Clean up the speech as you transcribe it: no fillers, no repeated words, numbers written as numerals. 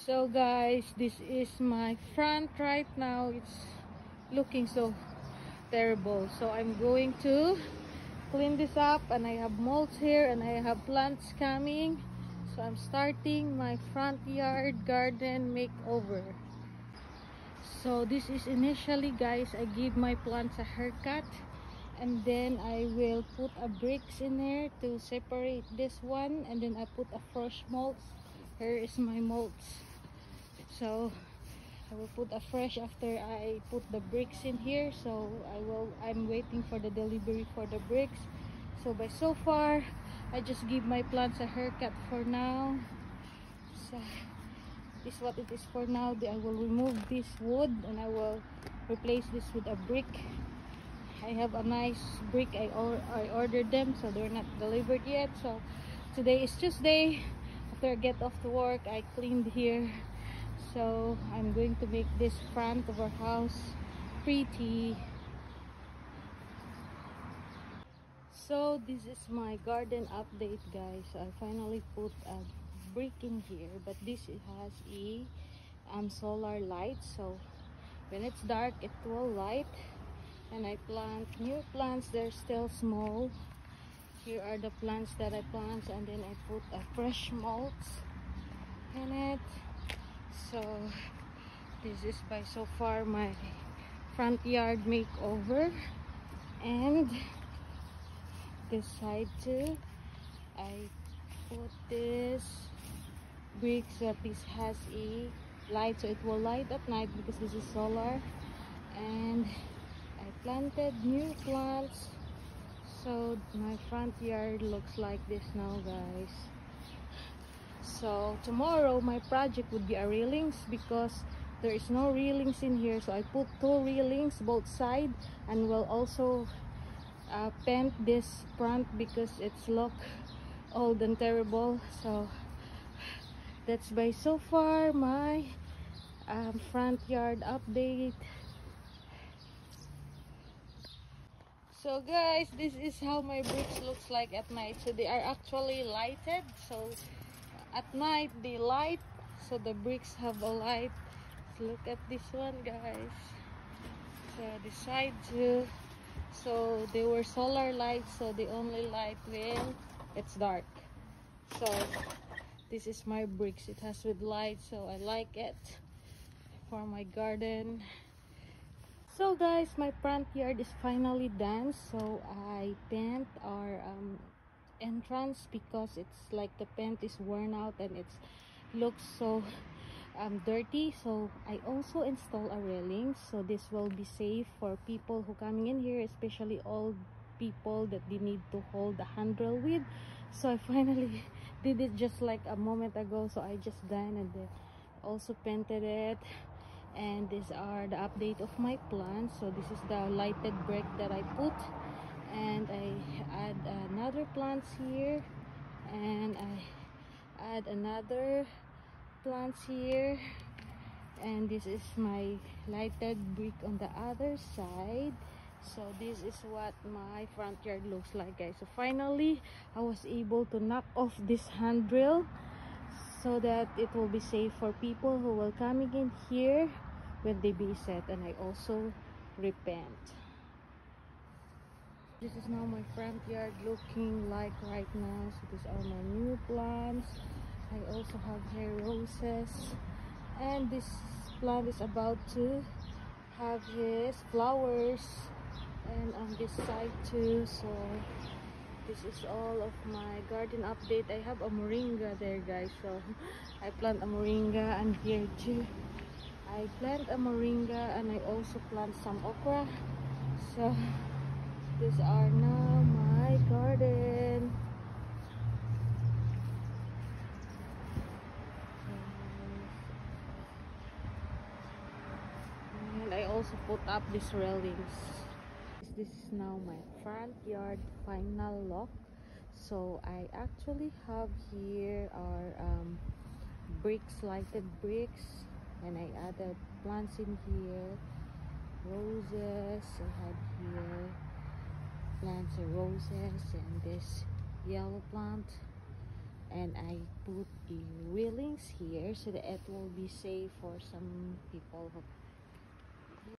So guys, this is my front right now. It's looking so terrible, so I'm going to clean this up, and I have molds here and I have plants coming, so I'm starting my front yard garden makeover. So this is initially, guys, I give my plants a haircut, and then I will put a bricks in there to separate this one, and then I put a fresh molds. Here is my molds. So I will put a fresh after I put the bricks in here. So I'm waiting for the delivery for the bricks. So so far I just give my plants a haircut for now. So this is what it is for now. I will remove this wood and I will replace this with a brick. I have a nice brick. I ordered them, so they're not delivered yet. So today is Tuesday. After I get off to work, I cleaned here. So I'm going to make this front of our house pretty. So this is my garden update, guys. I finally put a brick in here, but this has a solar light, so when it's dark it will light. And I plant new plants. They're still small. Here are the plants that I plant, and then I put a fresh mulch in it. So this is by so far my front yard makeover. And this side too, I put this bricks that this has a light, so it will light at night because this is solar. And I planted new plants, so my front yard looks like this now, guys. So tomorrow my project would be a railings, because there is no railings in here, so I put 2 railings both side, and will also paint this front because it's look old and terrible. So that's by so far my front yard update. So guys, this is how my bricks looks like at night. So they are actually lighted, so at night they light, so the bricks have a light. So look at this one, guys. So the side too, so they were solar lights, so they only light when it's dark. So this is my bricks. It has with light, so I like it for my garden. So guys, my front yard is finally done. So I paint our entrance because it's like the paint is worn out and it looks so dirty. So I also install a railing, so this will be safe for people who coming in here, especially old people that they need to hold the handrail with. So I finally did it just like a moment ago. So I just done, and then also painted it. And these are the update of my plants. So this is the lighted brick that I put, and I add another plants here, and I add another plants here, and this is my lighted brick on the other side. So this is what my front yard looks like, guys. So finally I was able to knock off this handrail so that it will be safe for people who will coming in here when they be set. And I also repaint. This is now my front yard looking like right now. So these are my new plants. I also have here roses, and this plant is about to have his flowers, and on this side too. So this is all of my garden update. I have a moringa there, guys, so I plant a moringa, and here too I plant a moringa, and I also plant some okra. So these are now my garden. And I also put up these railings. This is now my front yard final look. So I actually have here our bricks, lighted bricks, and I added plants in here, roses. I had here plants of roses, and this yellow plant, and I put a railings here so that it will be safe for some people